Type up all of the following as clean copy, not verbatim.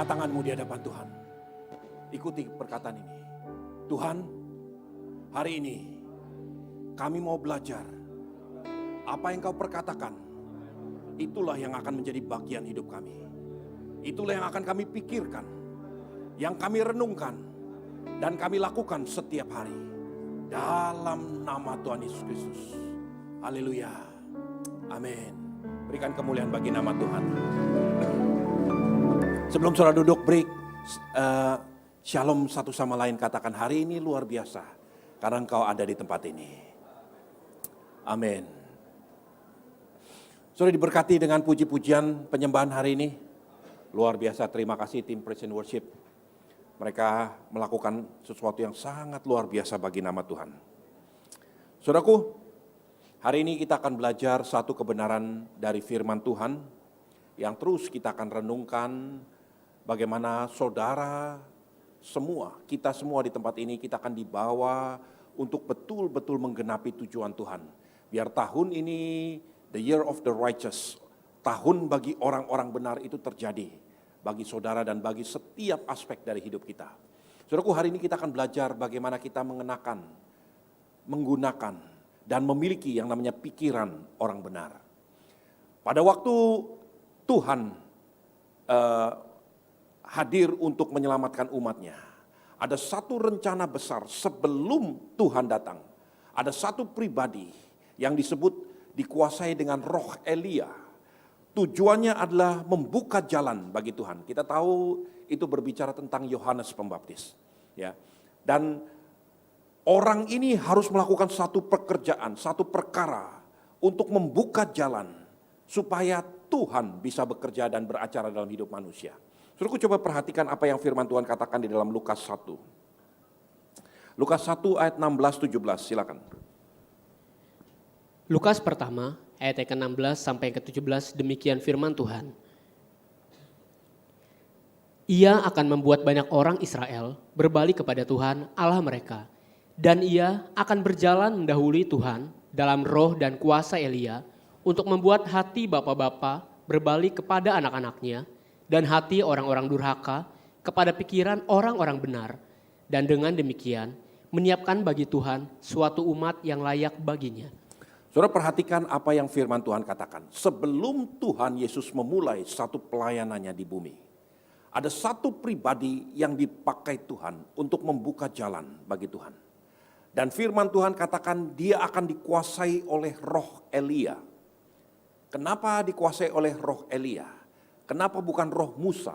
Angkat tanganmu di hadapan Tuhan. Ikuti perkataan ini. Tuhan, hari ini kami mau belajar apa yang kau perkatakan. Itulah yang akan menjadi bagian hidup kami. Itulah yang akan kami pikirkan, yang kami renungkan, dan kami lakukan setiap hari. Dalam nama Tuhan Yesus Kristus. Haleluya. Amin. Berikan kemuliaan bagi nama Tuhan. Sebelum saudara duduk break, shalom satu sama lain, katakan hari ini luar biasa karena engkau ada di tempat ini. Amin. Saudara diberkati dengan puji-pujian penyembahan hari ini. Luar biasa, terima kasih tim Praise and Worship. Mereka melakukan sesuatu yang sangat luar biasa bagi nama Tuhan. Saudaraku, hari ini kita akan belajar satu kebenaran dari firman Tuhan yang terus kita akan renungkan. Bagaimana saudara semua, kita semua di tempat ini kita akan dibawa untuk betul-betul menggenapi tujuan Tuhan. Biar tahun ini, the year of the righteous, tahun bagi orang-orang benar itu terjadi. Bagi saudara dan bagi setiap aspek dari hidup kita. Saudaraku, hari ini kita akan belajar bagaimana kita mengenakan, menggunakan, dan memiliki yang namanya pikiran orang benar. Pada waktu Tuhan hadir untuk menyelamatkan umatnya. Ada satu rencana besar sebelum Tuhan datang. Ada satu pribadi yang disebut dikuasai dengan roh Elia. Tujuannya adalah membuka jalan bagi Tuhan. Kita tahu itu berbicara tentang Yohanes Pembaptis. Ya. Dan orang ini harus melakukan satu pekerjaan, satu perkara untuk membuka jalan supaya Tuhan bisa bekerja dan beracara dalam hidup manusia. Saudaraku, coba perhatikan apa yang firman Tuhan katakan di dalam Lukas 1. Lukas 1 ayat 16-17, silakan. Lukas pertama ayat yang ke-16 sampai yang ke-17, demikian firman Tuhan. Ia akan membuat banyak orang Israel berbalik kepada Tuhan Allah mereka. Dan ia akan berjalan mendahului Tuhan dalam roh dan kuasa Elia untuk membuat hati bapa-bapa berbalik kepada anak-anaknya dan hati orang-orang durhaka kepada pikiran orang-orang benar. Dan dengan demikian menyiapkan bagi Tuhan suatu umat yang layak baginya. Saudara, perhatikan apa yang firman Tuhan katakan. Sebelum Tuhan Yesus memulai satu pelayanannya di bumi, ada satu pribadi yang dipakai Tuhan untuk membuka jalan bagi Tuhan. Dan firman Tuhan katakan dia akan dikuasai oleh roh Elia. Kenapa dikuasai oleh roh Elia? Kenapa bukan roh Musa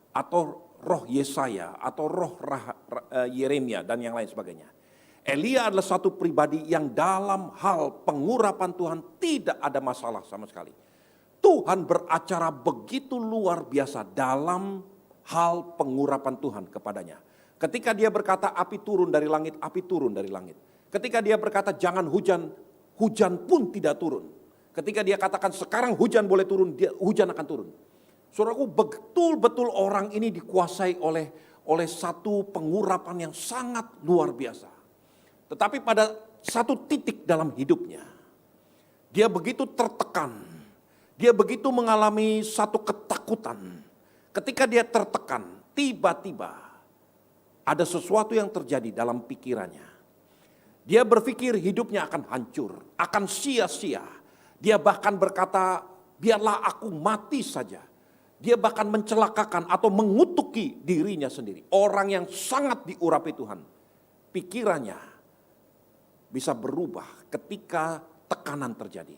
atau roh Yesaya atau roh Yeremia dan yang lain sebagainya? Elia adalah satu pribadi yang dalam hal pengurapan Tuhan tidak ada masalah sama sekali. Tuhan beracara begitu luar biasa dalam hal pengurapan Tuhan kepadanya. Ketika dia berkata api turun dari langit, api turun dari langit. Ketika dia berkata jangan hujan, hujan pun tidak turun. Ketika dia katakan sekarang hujan boleh turun, hujan akan turun. Saudaraku, betul-betul orang ini dikuasai oleh satu pengurapan yang sangat luar biasa. Tetapi pada satu titik dalam hidupnya, dia begitu tertekan, dia begitu mengalami satu ketakutan. Ketika dia tertekan, tiba-tiba ada sesuatu yang terjadi dalam pikirannya. Dia berpikir hidupnya akan hancur, akan sia-sia. Dia bahkan berkata, biarlah aku mati saja. Dia bahkan mencelakakan atau mengutuki dirinya sendiri. Orang yang sangat diurapi Tuhan, pikirannya bisa berubah ketika tekanan terjadi.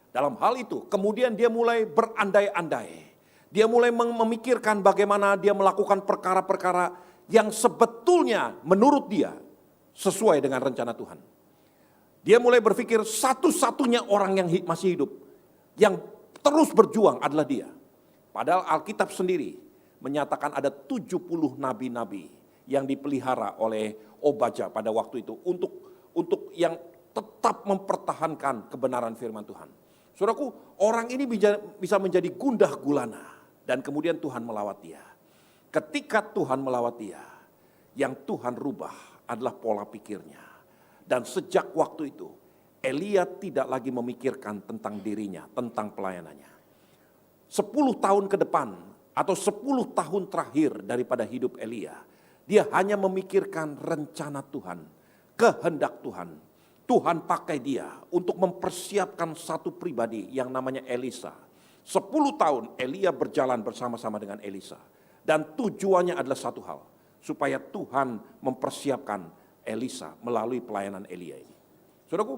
Dalam hal itu, kemudian dia mulai berandai-andai. Dia mulai memikirkan bagaimana dia melakukan perkara-perkara yang sebetulnya menurut dia sesuai dengan rencana Tuhan. Dia mulai berpikir satu-satunya orang yang masih hidup, yang terus berjuang adalah dia. Padahal Alkitab sendiri menyatakan ada 70 nabi-nabi yang dipelihara oleh Obaja pada waktu itu untuk yang tetap mempertahankan kebenaran firman Tuhan. Saudaraku, orang ini bisa menjadi gundah gulana dan kemudian Tuhan melawat dia. Ketika Tuhan melawat dia, yang Tuhan rubah adalah pola pikirnya. Dan sejak waktu itu, Elia tidak lagi memikirkan tentang dirinya, tentang pelayanannya. 10 tahun ke depan, atau 10 tahun terakhir daripada hidup Elia, dia hanya memikirkan rencana Tuhan, kehendak Tuhan. Tuhan pakai dia untuk mempersiapkan satu pribadi yang namanya Elisa. 10 tahun Elia berjalan bersama-sama dengan Elisa. Dan tujuannya adalah satu hal, supaya Tuhan mempersiapkan Elisa melalui pelayanan Elia ini. Saudaraku,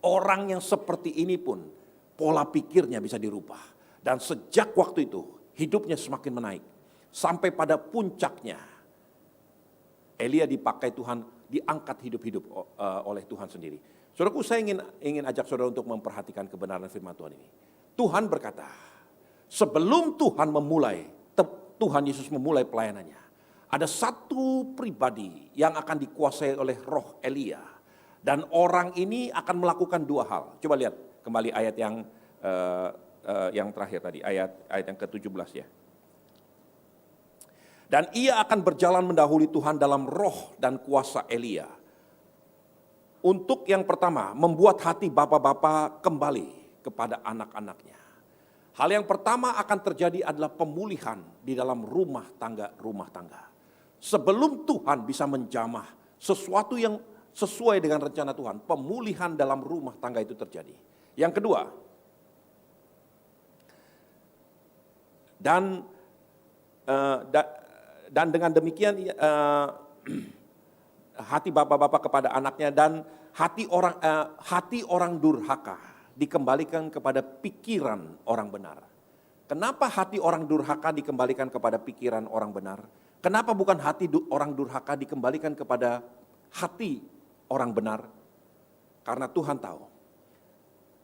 orang yang seperti ini pun pola pikirnya bisa dirubah. Dan sejak waktu itu hidupnya semakin menaik. Sampai pada puncaknya Elia dipakai Tuhan, diangkat hidup-hidup oleh Tuhan sendiri. Saudaraku, saya ingin ajak saudara untuk memperhatikan kebenaran firman Tuhan ini. Tuhan berkata, sebelum Tuhan Tuhan Yesus memulai pelayanannya, ada satu pribadi yang akan dikuasai oleh roh Elia. Dan orang ini akan melakukan dua hal. Coba lihat kembali ayat yang terakhir tadi, ayat yang ke-17 ya. Dan ia akan berjalan mendahului Tuhan dalam roh dan kuasa Elia. Untuk yang pertama, membuat hati bapak-bapak kembali kepada anak-anaknya. Hal yang pertama akan terjadi adalah pemulihan di dalam rumah tangga. Sebelum Tuhan bisa menjamah sesuatu yang sesuai dengan rencana Tuhan, pemulihan dalam rumah tangga itu terjadi. Yang kedua, dan dengan demikian hati bapak-bapak kepada anaknya, dan hati orang durhaka dikembalikan kepada pikiran orang benar. Kenapa hati orang durhaka dikembalikan kepada pikiran orang benar? Kenapa bukan hati orang durhaka dikembalikan kepada hati orang benar? Karena Tuhan tahu,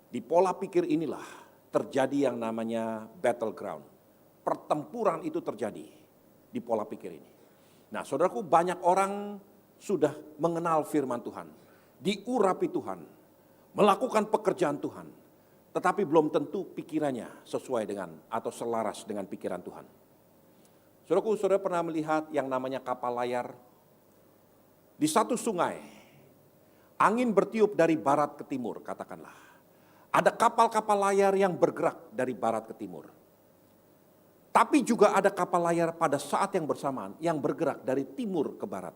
di pola pikir inilah terjadi yang namanya battleground. Pertempuran itu terjadi di pola pikir ini. Nah, saudaraku, banyak orang sudah mengenal firman Tuhan, diurapi Tuhan, melakukan pekerjaan Tuhan, tetapi belum tentu pikirannya sesuai dengan atau selaras dengan pikiran Tuhan. Saudaraku, saudara pernah melihat yang namanya kapal layar? Di satu sungai, angin bertiup dari barat ke timur, katakanlah. Ada kapal-kapal layar yang bergerak dari barat ke timur. Tapi juga ada kapal layar pada saat yang bersamaan yang bergerak dari timur ke barat.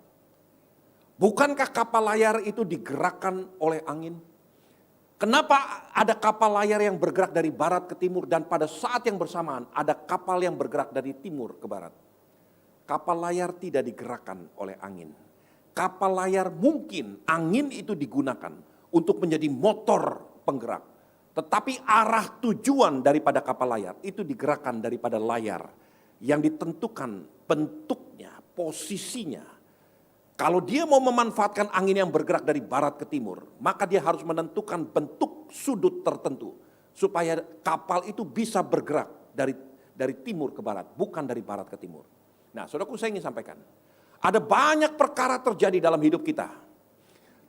Bukankah kapal layar itu digerakkan oleh angin? Kenapa ada kapal layar yang bergerak dari barat ke timur dan pada saat yang bersamaan ada kapal yang bergerak dari timur ke barat? Kapal layar tidak digerakkan oleh angin. Kapal layar mungkin angin itu digunakan untuk menjadi motor penggerak. Tetapi arah tujuan daripada kapal layar itu digerakkan daripada layar yang ditentukan bentuknya, posisinya. Kalau dia mau memanfaatkan angin yang bergerak dari barat ke timur, maka dia harus menentukan bentuk sudut tertentu supaya kapal itu bisa bergerak dari timur ke barat, bukan dari barat ke timur. Nah, saudaraku, saya ingin sampaikan, ada banyak perkara terjadi dalam hidup kita.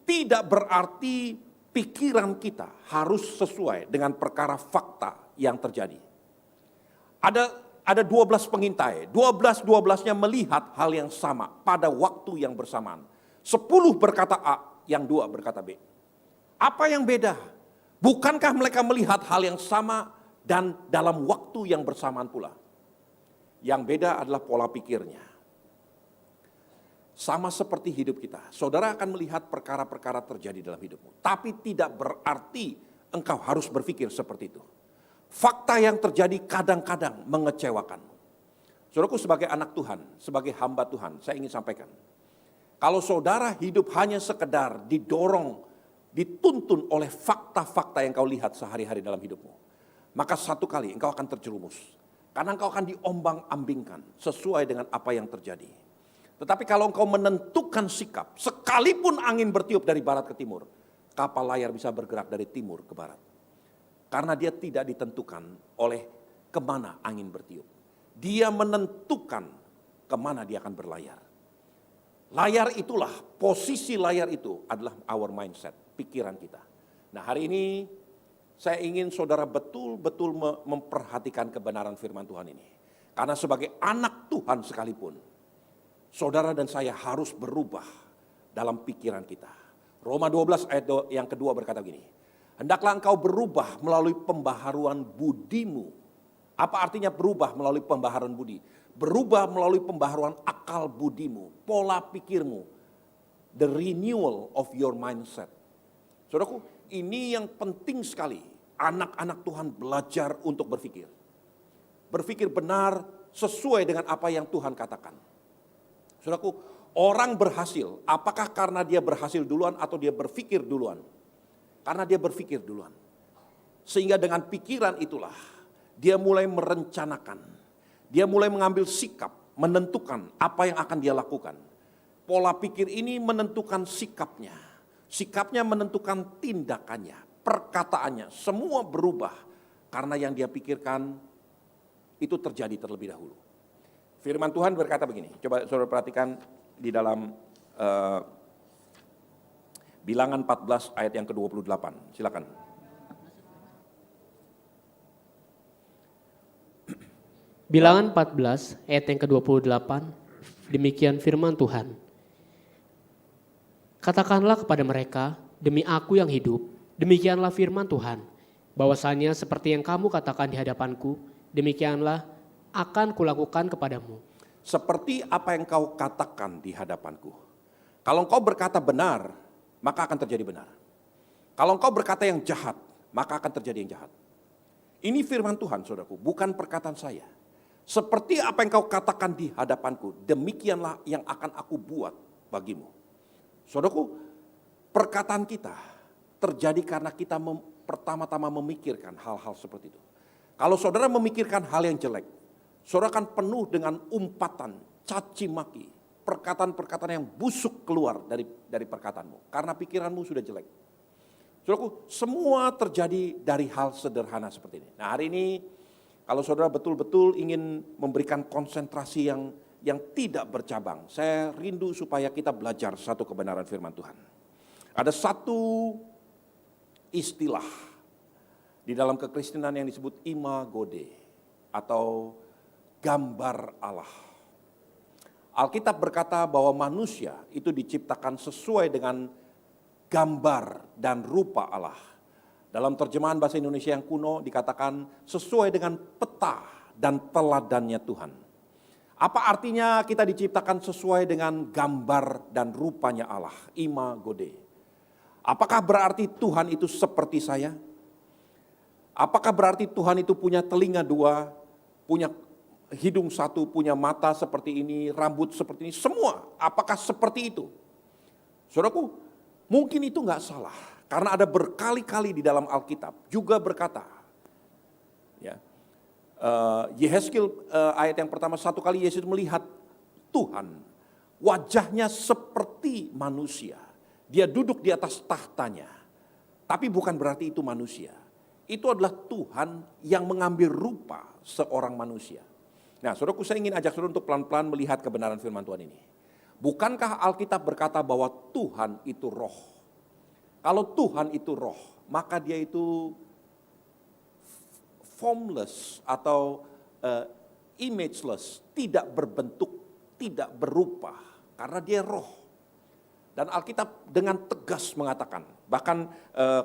Tidak berarti pikiran kita harus sesuai dengan perkara fakta yang terjadi. Ada 12 pengintai, 12-12-nya melihat hal yang sama pada waktu yang bersamaan. 10 berkata A, yang 2 berkata B. Apa yang beda? Bukankah mereka melihat hal yang sama dan dalam waktu yang bersamaan pula? Yang beda adalah pola pikirnya. Sama seperti hidup kita, saudara akan melihat perkara-perkara terjadi dalam hidupmu. Tapi tidak berarti engkau harus berpikir seperti itu. Fakta yang terjadi kadang-kadang mengecewakan. Saudaraku, sebagai anak Tuhan, sebagai hamba Tuhan, saya ingin sampaikan. Kalau saudara hidup hanya sekedar didorong, dituntun oleh fakta-fakta yang kau lihat sehari-hari dalam hidupmu, maka satu kali engkau akan terjerumus. Karena engkau akan diombang-ambingkan sesuai dengan apa yang terjadi. Tetapi kalau engkau menentukan sikap, sekalipun angin bertiup dari barat ke timur, kapal layar bisa bergerak dari timur ke barat. Karena dia tidak ditentukan oleh kemana angin bertiup. Dia menentukan kemana dia akan berlayar. Layar itulah, posisi layar itu adalah our mindset, pikiran kita. Nah, hari ini saya ingin saudara betul-betul memperhatikan kebenaran firman Tuhan ini. Karena sebagai anak Tuhan sekalipun, saudara dan saya harus berubah dalam pikiran kita. Roma 12 ayat yang kedua berkata begini, hendaklah engkau berubah melalui pembaharuan budimu Apa artinya berubah melalui pembaharuan budi? Berubah melalui pembaharuan akal budimu, pola pikirmu. The renewal of your mindset. Saudaraku, ini yang penting sekali. Anak-anak Tuhan belajar untuk berpikir. Berpikir benar sesuai dengan apa yang Tuhan katakan. Saudaraku, orang berhasil, apakah karena dia berhasil duluan atau dia berpikir duluan? Karena dia berpikir duluan. Sehingga dengan pikiran itulah, dia mulai merencanakan. Dia mulai mengambil sikap, menentukan apa yang akan dia lakukan. Pola pikir ini menentukan sikapnya. Sikapnya menentukan tindakannya, perkataannya. Semua berubah karena yang dia pikirkan itu terjadi terlebih dahulu. Firman Tuhan berkata begini, coba saudara perhatikan di dalam Bilangan 14 ayat yang ke-28. Silakan. Bilangan 14 ayat yang ke-28, demikian firman Tuhan. Katakanlah kepada mereka, demi aku yang hidup, demikianlah firman Tuhan, bahwasanya seperti yang kamu katakan di hadapanku, demikianlah akan kulakukan kepadamu. Seperti apa yang kau katakan di hadapanku. Kalau engkau berkata benar, maka akan terjadi benar. Kalau engkau berkata yang jahat, maka akan terjadi yang jahat. Ini firman Tuhan, saudaraku, bukan perkataan saya. Seperti apa yang kau katakan di hadapanku, demikianlah yang akan aku buat bagimu. Saudaraku, perkataan kita terjadi karena kita pertama-tama memikirkan hal-hal seperti itu. Kalau saudara memikirkan hal yang jelek, saudara akan penuh dengan umpatan, caci maki, perkataan-perkataan yang busuk keluar dari perkataanmu. Karena pikiranmu sudah jelek. Saudaraku, semua terjadi dari hal sederhana seperti ini. Nah, hari ini kalau saudara betul-betul ingin memberikan konsentrasi yang tidak bercabang, saya rindu supaya kita belajar satu kebenaran firman Tuhan. Ada satu istilah di dalam kekristenan yang disebut imago Dei atau gambar Allah. Alkitab berkata bahwa manusia itu diciptakan sesuai dengan gambar dan rupa Allah. Dalam terjemahan bahasa Indonesia yang kuno dikatakan sesuai dengan peta dan teladannya Tuhan. Apa artinya kita diciptakan sesuai dengan gambar dan rupanya Allah, imago Dei? Apakah berarti Tuhan itu seperti saya? Apakah berarti Tuhan itu punya telinga dua, punya hidung satu, punya mata seperti ini, rambut seperti ini, semua? Apakah seperti itu? Saudaraku, mungkin itu enggak salah. Karena ada berkali-kali di dalam Alkitab juga berkata, ya, Yehezkiel ayat yang pertama, satu kali Yesus melihat Tuhan, wajahnya seperti manusia. Dia duduk di atas tahtanya, tapi bukan berarti itu manusia. Itu adalah Tuhan yang mengambil rupa seorang manusia. Nah, saudaraku, saya ingin ajak saudara untuk pelan-pelan melihat kebenaran firman Tuhan ini. Bukankah Alkitab berkata bahwa Tuhan itu roh? Kalau Tuhan itu roh, maka dia itu formless atau imageless, tidak berbentuk, tidak berupa, karena dia roh. Dan Alkitab dengan tegas mengatakan, bahkan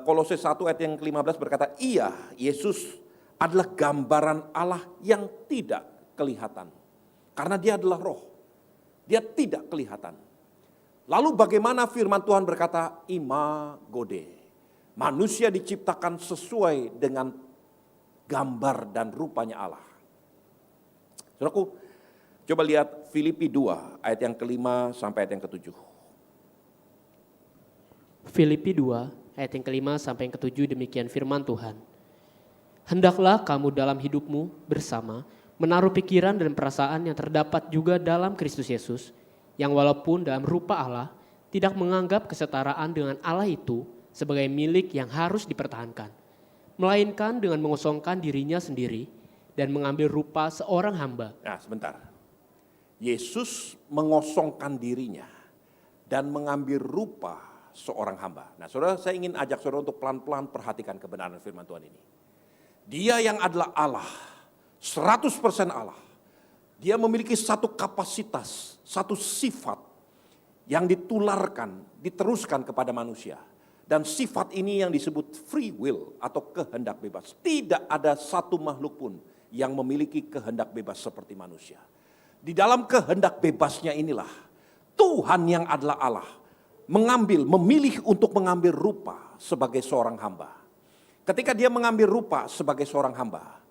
Kolose 1 ayat yang ke-15 berkata, iya, Yesus adalah gambaran Allah yang tidak kelihatan. Karena dia adalah roh, dia tidak kelihatan. Lalu bagaimana firman Tuhan berkata, imago Dei. Manusia diciptakan sesuai dengan gambar dan rupanya Allah. Saudaraku, coba lihat Filipi 2 ayat yang ke-5 sampai ayat yang ke-7. Filipi 2 ayat yang ke-5 sampai yang ke-7, demikian firman Tuhan. Hendaklah kamu dalam hidupmu bersama menaruh pikiran dan perasaan yang terdapat juga dalam Kristus Yesus, yang walaupun dalam rupa Allah tidak menganggap kesetaraan dengan Allah itu sebagai milik yang harus dipertahankan, melainkan dengan mengosongkan dirinya sendiri dan mengambil rupa seorang hamba. Nah, sebentar. Yesus mengosongkan dirinya dan mengambil rupa seorang hamba. Nah, saudara, saya ingin ajak saudara untuk pelan-pelan perhatikan kebenaran firman Tuhan ini. Dia yang adalah Allah, 100% Allah. Dia memiliki satu kapasitas, satu sifat yang ditularkan, diteruskan kepada manusia. Dan sifat ini yang disebut free will atau kehendak bebas. Tidak ada satu makhluk pun yang memiliki kehendak bebas seperti manusia. Di dalam kehendak bebasnya inilah Tuhan yang adalah Allah memilih untuk mengambil rupa sebagai seorang hamba. Ketika dia mengambil rupa sebagai seorang hamba,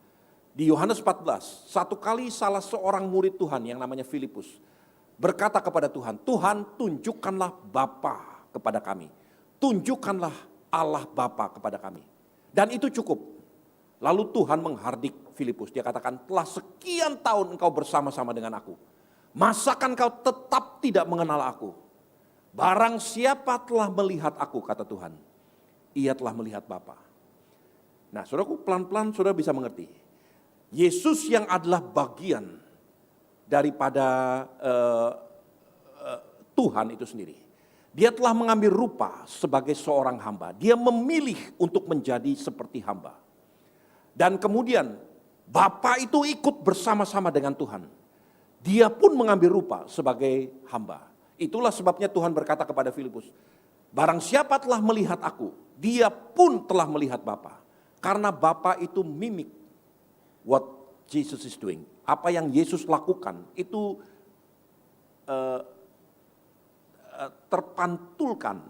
di Yohanes 14, satu kali salah seorang murid Tuhan yang namanya Filipus berkata kepada Tuhan, Tuhan tunjukkanlah Bapa kepada kami. Tunjukkanlah Allah Bapa kepada kami. Dan itu cukup. Lalu Tuhan menghardik Filipus. Dia katakan, telah sekian tahun engkau bersama-sama dengan aku. Masakan kau tetap tidak mengenal aku? Barang siapa telah melihat aku, kata Tuhan, ia telah melihat Bapa. Nah, saudaraku, pelan-pelan saudara bisa mengerti. Yesus yang adalah bagian daripada Tuhan itu sendiri. Dia telah mengambil rupa sebagai seorang hamba. Dia memilih untuk menjadi seperti hamba. Dan kemudian Bapa itu ikut bersama-sama dengan Tuhan. Dia pun mengambil rupa sebagai hamba. Itulah sebabnya Tuhan berkata kepada Filipus, barang siapa telah melihat aku, dia pun telah melihat Bapa. Karena Bapa itu mimik what Jesus is doing. Apa yang Yesus lakukan itu terpantulkan.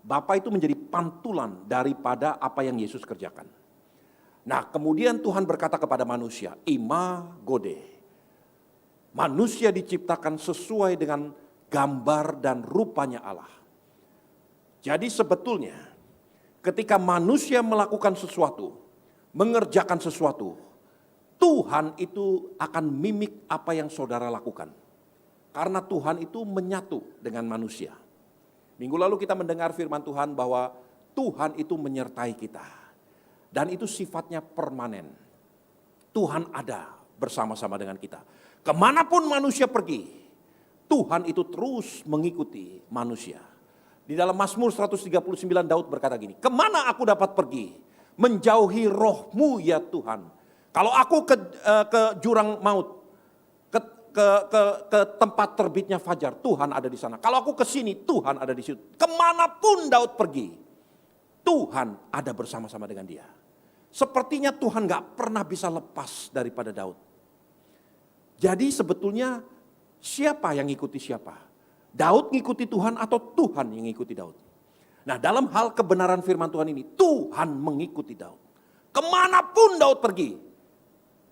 Bapa itu menjadi pantulan daripada apa yang Yesus kerjakan. Nah, kemudian Tuhan berkata kepada manusia, imagode. Manusia diciptakan sesuai dengan gambar dan rupanya Allah. Jadi sebetulnya ketika manusia melakukan sesuatu, mengerjakan sesuatu, Tuhan itu akan mimik apa yang saudara lakukan. Karena Tuhan itu menyatu dengan manusia. Minggu lalu kita mendengar firman Tuhan bahwa Tuhan itu menyertai kita. Dan itu sifatnya permanen. Tuhan ada bersama-sama dengan kita. Kemanapun manusia pergi, Tuhan itu terus mengikuti manusia. Di dalam Mazmur 139 Daud berkata gini, kemana aku dapat pergi? Menjauhi rohmu ya Tuhan. Kalau aku ke jurang maut, ke tempat terbitnya fajar, Tuhan ada di sana. Kalau aku ke sini, Tuhan ada di situ. Kemanapun Daud pergi, Tuhan ada bersama-sama dengan dia. Sepertinya Tuhan gak pernah bisa lepas daripada Daud. Jadi sebetulnya siapa yang ngikuti siapa? Daud ngikuti Tuhan atau Tuhan yang ngikuti Daud? Nah, dalam hal kebenaran firman Tuhan ini, Tuhan mengikuti Daud. Kemanapun Daud pergi,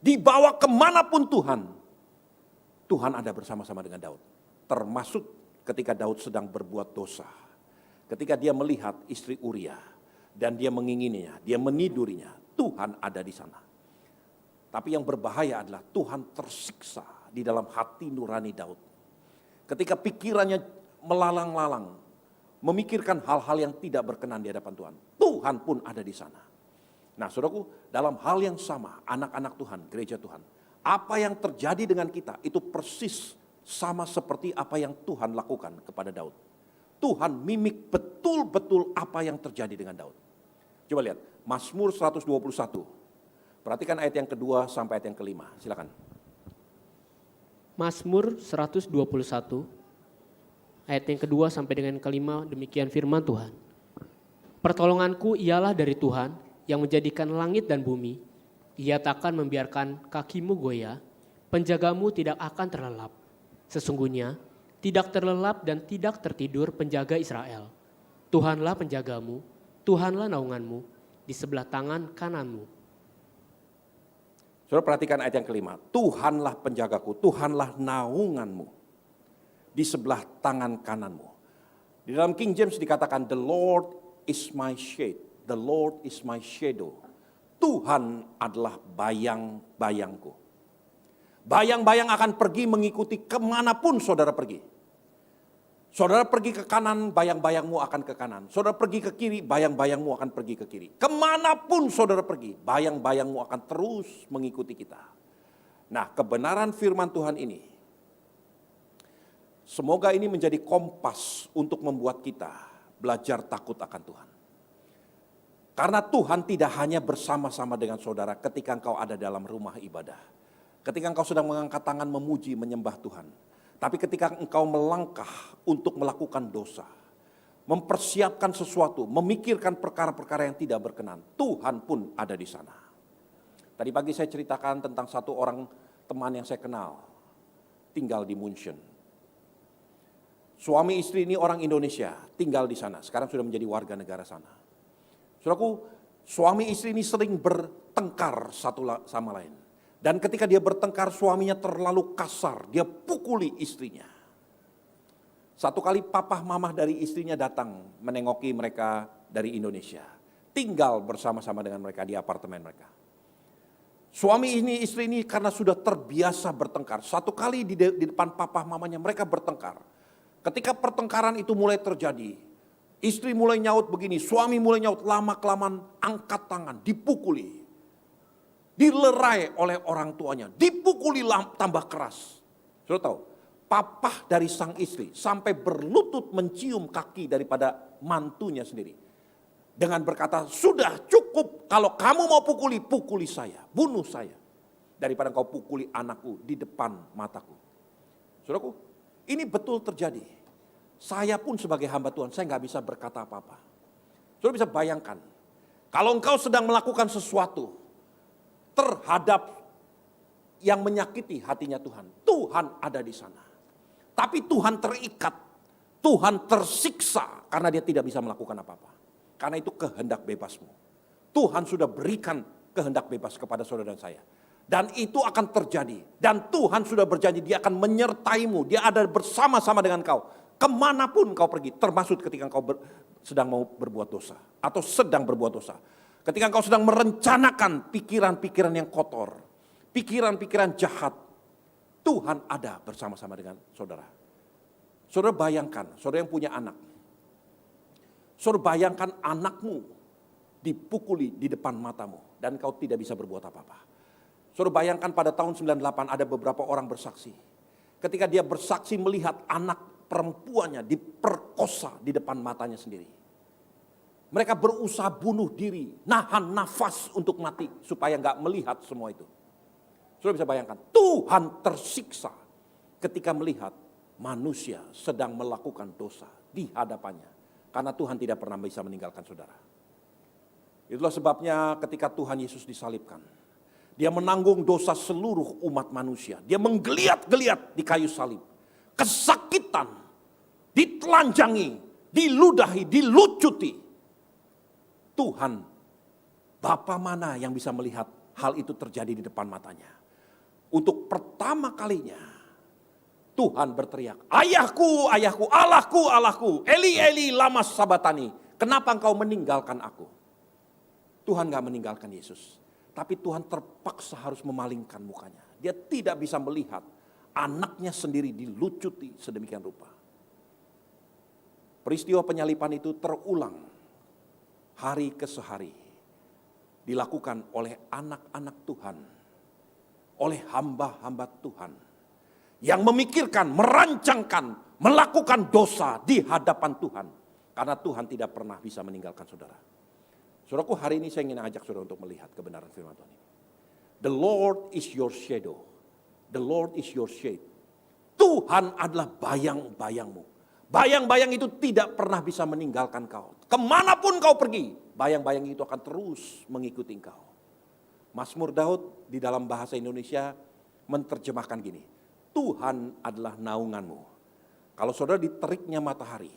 dibawa kemanapun Tuhan ada bersama-sama dengan Daud. Termasuk ketika Daud sedang berbuat dosa. Ketika dia melihat istri Uria dan dia mengingininya, dia menidurinya, Tuhan ada di sana. Tapi yang berbahaya adalah Tuhan tersiksa di dalam hati nurani Daud. Ketika pikirannya melalang-lalang, memikirkan hal-hal yang tidak berkenan di hadapan Tuhan, Tuhan pun ada di sana. Nah, saudaraku, dalam hal yang sama, anak-anak Tuhan, gereja Tuhan, apa yang terjadi dengan kita itu persis sama seperti apa yang Tuhan lakukan kepada Daud. Tuhan mimik betul-betul apa yang terjadi dengan Daud. Coba lihat, Mazmur 121. Perhatikan ayat yang kedua sampai ayat yang kelima, silakan. Mazmur 121, ayat yang kedua sampai dengan kelima, demikian firman Tuhan. Pertolonganku ialah dari Tuhan yang menjadikan langit dan bumi. Ia takkan membiarkan kakimu goyah, penjagamu tidak akan terlelap. Sesungguhnya tidak terlelap dan tidak tertidur penjaga Israel. Tuhanlah penjagamu, Tuhanlah naunganmu, di sebelah tangan kananmu. Saudara perhatikan ayat yang kelima. Tuhanlah penjagaku, Tuhanlah naunganmu di sebelah tangan kananmu. Di dalam King James dikatakan, the Lord is my shade, the Lord is my shadow. Tuhan adalah bayang-bayangku. Bayang-bayang akan pergi mengikuti kemanapun saudara pergi. Saudara pergi ke kanan, bayang-bayangmu akan ke kanan. Saudara pergi ke kiri, bayang-bayangmu akan pergi ke kiri. Kemanapun saudara pergi, bayang-bayangmu akan terus mengikuti kita. Nah, kebenaran firman Tuhan ini, semoga ini menjadi kompas untuk membuat kita belajar takut akan Tuhan. Karena Tuhan tidak hanya bersama-sama dengan saudara ketika engkau ada dalam rumah ibadah. Ketika engkau sedang mengangkat tangan memuji, menyembah Tuhan. Tapi ketika engkau melangkah untuk melakukan dosa, mempersiapkan sesuatu, memikirkan perkara-perkara yang tidak berkenan, Tuhan pun ada di sana. Tadi pagi saya ceritakan tentang satu orang teman yang saya kenal, tinggal di München. Suami istri ini orang Indonesia, tinggal di sana, sekarang sudah menjadi warga negara sana. Saudaraku, suami istri ini sering bertengkar satu sama lain. Dan ketika dia bertengkar, suaminya terlalu kasar, dia pukuli istrinya. Satu kali papa mamah dari istrinya datang menengoki mereka dari Indonesia. Tinggal bersama-sama dengan mereka di apartemen mereka. Suami ini, istri ini karena sudah terbiasa bertengkar. Satu kali di depan papa mamanya mereka bertengkar. Ketika pertengkaran itu mulai terjadi, istri mulai nyaut begini, suami mulai nyaut, lama-kelamaan angkat tangan, dipukuli. Dilerai oleh orang tuanya, dipukuli tambah keras. Sudah tahu? Papa dari sang istri sampai berlutut mencium kaki daripada mantunya sendiri. Dengan berkata, sudah cukup, kalau kamu mau pukuli, pukuli saya, bunuh saya. Daripada kau pukuli anakku di depan mataku. Saudaraku, ini betul terjadi. Saya pun sebagai hamba Tuhan, saya nggak bisa berkata apa-apa. Saudara bisa bayangkan, kalau engkau sedang melakukan sesuatu terhadap yang menyakiti hatinya Tuhan, Tuhan ada di sana. Tapi Tuhan terikat, Tuhan tersiksa karena dia tidak bisa melakukan apa-apa. Karena itu kehendak bebasmu. Tuhan sudah berikan kehendak bebas kepada saudara dan saya. Dan itu akan terjadi. Dan Tuhan sudah berjanji dia akan menyertaimu. Dia ada bersama-sama dengan kau. Kemanapun kau pergi, termasuk ketika kau sedang mau berbuat dosa. Atau sedang berbuat dosa. Ketika kau sedang merencanakan pikiran-pikiran yang kotor. Pikiran-pikiran jahat. Tuhan ada bersama-sama dengan saudara. Saudara bayangkan, saudara yang punya anak. Saudara bayangkan anakmu dipukuli di depan matamu dan kau tidak bisa berbuat apa-apa. Saudara bayangkan pada tahun 98 ada beberapa orang bersaksi. Ketika dia bersaksi melihat anak perempuannya diperkosa di depan matanya sendiri. Mereka berusaha bunuh diri, nahan nafas untuk mati supaya nggak melihat semua itu. Saudara bisa bayangkan, Tuhan tersiksa ketika melihat manusia sedang melakukan dosa di hadapannya. Karena Tuhan tidak pernah bisa meninggalkan saudara. Itulah sebabnya ketika Tuhan Yesus disalibkan, dia menanggung dosa seluruh umat manusia. Dia menggeliat-geliat di kayu salib. Kesakitan, ditelanjangi, diludahi, dilucuti. Tuhan, Bapa mana yang bisa melihat hal itu terjadi di depan matanya? Untuk pertama kalinya Tuhan berteriak, ayahku, ayahku, Allahku, Allahku, Eli, Eli, lama sabatani. Kenapa engkau meninggalkan aku? Tuhan gak meninggalkan Yesus. Tapi Tuhan terpaksa harus memalingkan mukanya. Dia tidak bisa melihat anaknya sendiri dilucuti sedemikian rupa. Peristiwa penyalipan itu terulang hari ke sehari. Dilakukan oleh anak-anak Tuhan. Oleh hamba-hamba Tuhan. Yang memikirkan, merancangkan, melakukan dosa di hadapan Tuhan. Karena Tuhan tidak pernah bisa meninggalkan saudara. Saudaraku, hari ini saya ingin ajak saudara untuk melihat kebenaran firman Tuhan ini. The Lord is your shadow. The Lord is your shade. Tuhan adalah bayang-bayangmu. Bayang-bayang itu tidak pernah bisa meninggalkan kau. Kemanapun kau pergi, bayang-bayang itu akan terus mengikuti engkau. Mazmur Daud di dalam bahasa Indonesia menerjemahkan gini. Tuhan adalah naunganmu. Kalau saudara diteriknya matahari,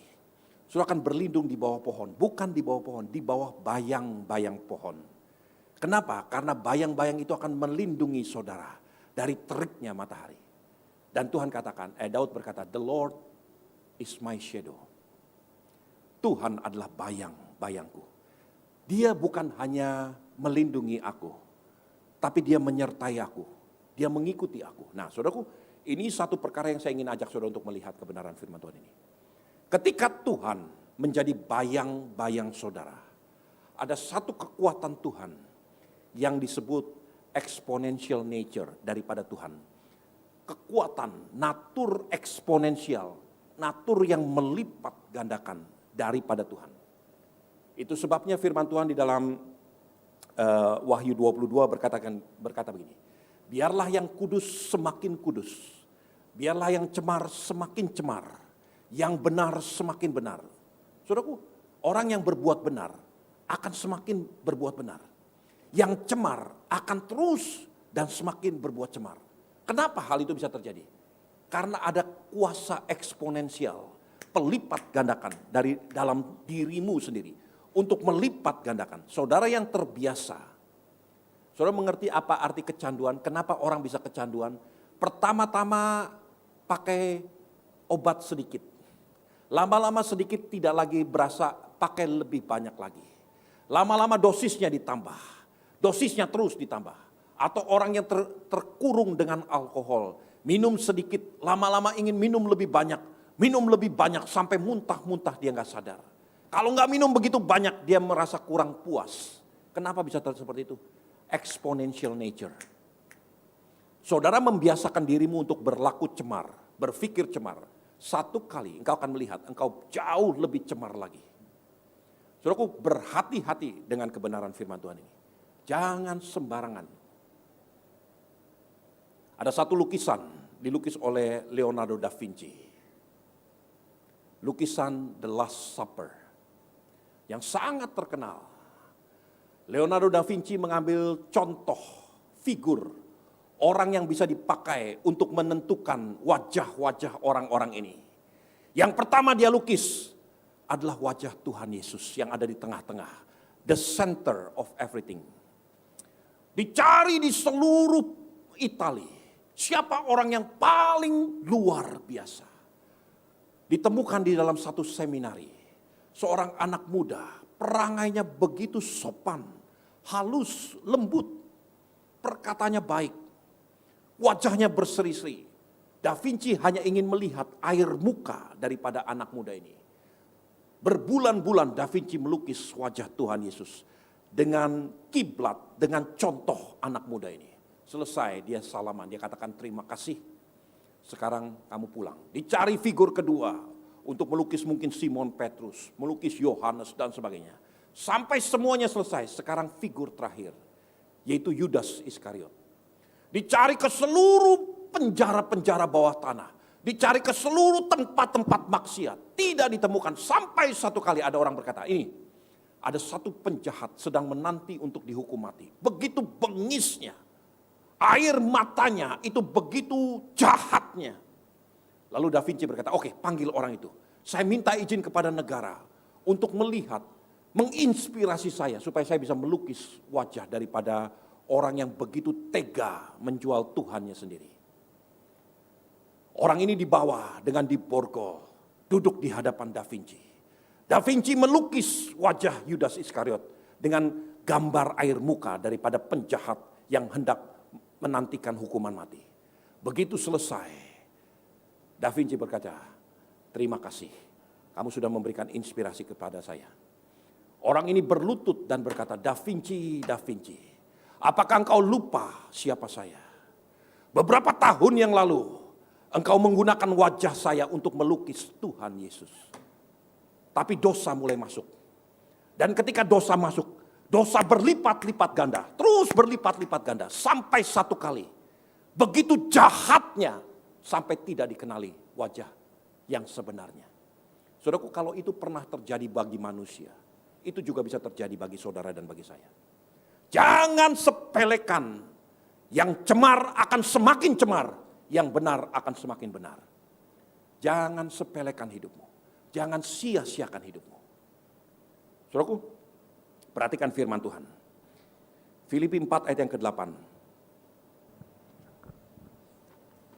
saudara akan berlindung di bawah pohon. Bukan di bawah pohon, di bawah bayang-bayang pohon. Kenapa? Karena bayang-bayang itu akan melindungi saudara dari teriknya matahari. Dan Tuhan katakan, Daud berkata, the Lord is my shadow. Tuhan adalah bayang-bayangku. Dia bukan hanya melindungi aku, tapi dia menyertai aku. Dia mengikuti aku. Nah saudaraku, ini satu perkara yang saya ingin ajak saudara untuk melihat kebenaran firman Tuhan ini. Ketika Tuhan menjadi bayang-bayang saudara, ada satu kekuatan Tuhan yang disebut exponential nature daripada Tuhan. Kekuatan, natur eksponensial, natur yang melipat gandakan daripada Tuhan. Itu sebabnya firman Tuhan di dalam Wahyu 22 berkata begini. Biarlah yang kudus semakin kudus. Biarlah yang cemar semakin cemar. Yang benar semakin benar. Saudaraku, orang yang berbuat benar akan semakin berbuat benar. yang cemar akan terus dan semakin berbuat cemar. Kenapa hal itu bisa terjadi? Karena ada kuasa eksponensial, pelipat gandakan dari dalam dirimu sendiri untuk melipat gandakan. Saudara yang terbiasa, saudara mengerti apa arti kecanduan? Kenapa orang bisa kecanduan? Pertama-tama pakai obat sedikit. Lama-lama sedikit tidak lagi berasa, pakai lebih banyak lagi. Lama-lama dosisnya ditambah. Dosisnya terus ditambah. Atau orang yang terkurung dengan alkohol. Minum sedikit, lama-lama ingin minum lebih banyak. Minum lebih banyak sampai muntah-muntah dia gak sadar. Kalau gak minum begitu banyak dia merasa kurang puas. Kenapa bisa seperti itu? Exponential nature. Saudara membiasakan dirimu untuk berlaku cemar, berpikir cemar. Satu kali engkau akan melihat engkau jauh lebih cemar lagi. Saudaraku, berhati-hati dengan kebenaran firman Tuhan ini. Jangan sembarangan. Ada satu lukisan dilukis oleh Leonardo da Vinci. Lukisan The Last Supper yang sangat terkenal. Leonardo da Vinci mengambil contoh figur orang yang bisa dipakai untuk menentukan wajah-wajah orang-orang ini. Yang pertama dia lukis adalah wajah Tuhan Yesus yang ada di tengah-tengah. The center of everything. Dicari di seluruh Italia. Siapa orang yang paling luar biasa? Ditemukan di dalam satu seminari. Seorang anak muda, perangainya begitu sopan, halus, lembut. Perkataannya baik. Wajahnya berseri-seri. Da Vinci hanya ingin melihat air muka daripada anak muda ini. Berbulan-bulan Da Vinci melukis wajah Tuhan Yesus. Dengan kiblat, dengan contoh anak muda ini. Selesai dia salaman, dia katakan terima kasih. Sekarang kamu pulang. Dicari figur kedua untuk melukis mungkin Simon Petrus, melukis Yohanes dan sebagainya. Sampai semuanya selesai, sekarang figur terakhir yaitu Yudas Iskariot. Dicari ke seluruh penjara-penjara bawah tanah, dicari ke seluruh tempat-tempat maksiat, tidak ditemukan. Sampai satu kali ada orang berkata, ini ada satu penjahat sedang menanti untuk dihukum mati. Begitu bengisnya. Air matanya itu begitu jahatnya. Lalu Da Vinci berkata, oke, panggil orang itu. Saya minta izin kepada negara untuk melihat, menginspirasi saya supaya saya bisa melukis wajah daripada orang yang begitu tega menjual Tuhannya sendiri. Orang ini dibawa dengan diborgol, duduk di hadapan Da Vinci. Da Vinci melukis wajah Yudas Iskariot dengan gambar air muka daripada penjahat yang hendak menantikan hukuman mati. Begitu selesai, Da Vinci berkata, terima kasih, kamu sudah memberikan inspirasi kepada saya. Orang ini berlutut dan berkata, Da Vinci, Da Vinci, apakah engkau lupa siapa saya? Beberapa tahun yang lalu, engkau menggunakan wajah saya untuk melukis Tuhan Yesus. Tapi dosa mulai masuk. Dan ketika dosa masuk, dosa berlipat-lipat ganda, terus berlipat-lipat ganda, sampai satu kali. Begitu jahatnya, sampai tidak dikenali wajah yang sebenarnya. Saudaraku, kalau itu pernah terjadi bagi manusia, itu juga bisa terjadi bagi saudara dan bagi saya. Jangan sepelekan, yang cemar akan semakin cemar, yang benar akan semakin benar. Jangan sepelekan hidupmu, jangan sia-siakan hidupmu. Saudaraku, perhatikan firman Tuhan. Filipi 4 ayat yang ke-8.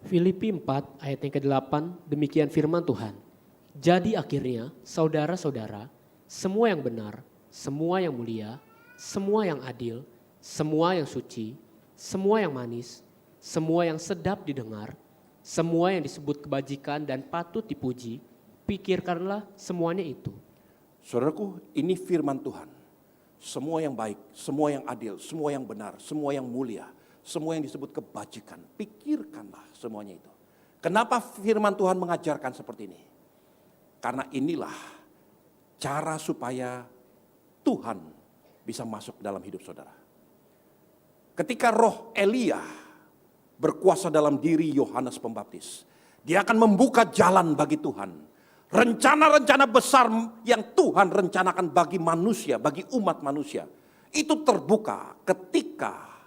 Filipi 4 ayat yang ke-8, demikian firman Tuhan. Jadi akhirnya saudara-saudara, semua yang benar, semua yang mulia, semua yang adil, semua yang suci, semua yang manis, semua yang sedap didengar, semua yang disebut kebajikan dan patut dipuji, pikirkanlah semuanya itu. Saudaraku, ini firman Tuhan. Semua yang baik, semua yang adil, semua yang benar, semua yang mulia, semua yang disebut kebajikan, pikirkanlah semuanya itu. Kenapa firman Tuhan mengajarkan seperti ini? Karena inilah cara supaya Tuhan bisa masuk dalam hidup saudara. Ketika roh Elia berkuasa dalam diri Yohanes Pembaptis, dia akan membuka jalan bagi Tuhan. Rencana-rencana besar yang Tuhan rencanakan bagi manusia, bagi umat manusia, Itu terbuka ketika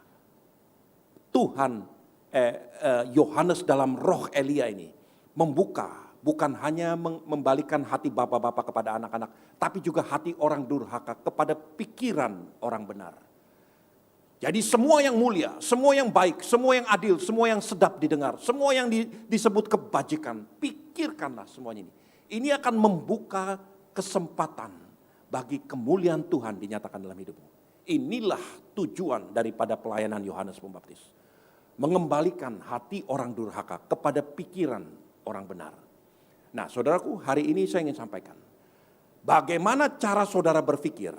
Tuhan Yohanes dalam roh Elia ini membuka, bukan hanya membalikan hati bapak-bapak kepada anak-anak, tapi juga hati orang durhaka kepada pikiran orang benar. Jadi semua yang mulia, semua yang baik, semua yang adil, semua yang sedap didengar, semua yang disebut kebajikan, pikirkanlah semuanya ini. Ini akan membuka kesempatan bagi kemuliaan Tuhan dinyatakan dalam hidupmu. Inilah tujuan daripada pelayanan Yohanes Pembaptis. Mengembalikan hati orang durhaka kepada pikiran orang benar. Nah, saudaraku, hari ini saya ingin sampaikan, bagaimana cara saudara berpikir,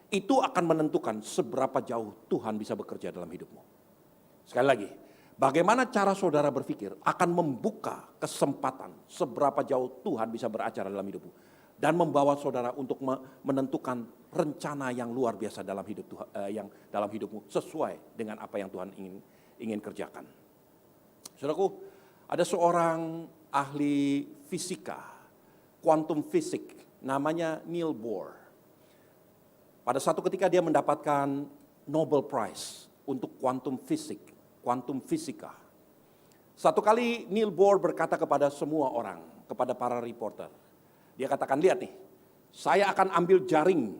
itu akan menentukan seberapa jauh Tuhan bisa bekerja dalam hidupmu. Sekali lagi, bagaimana cara saudara berpikir akan membuka kesempatan seberapa jauh Tuhan bisa beracara dalam hidupmu. Dan membawa saudara untuk menentukan rencana yang luar biasa dalam hidupmu sesuai dengan apa yang Tuhan ingin kerjakan. Saudaraku, ada seorang ahli fisika, quantum fisik, namanya Niels Bohr. Pada satu ketika dia mendapatkan Nobel Prize untuk quantum fisika. Satu kali Niels Bohr berkata kepada semua orang, kepada para reporter, dia katakan, lihat nih, saya akan ambil jaring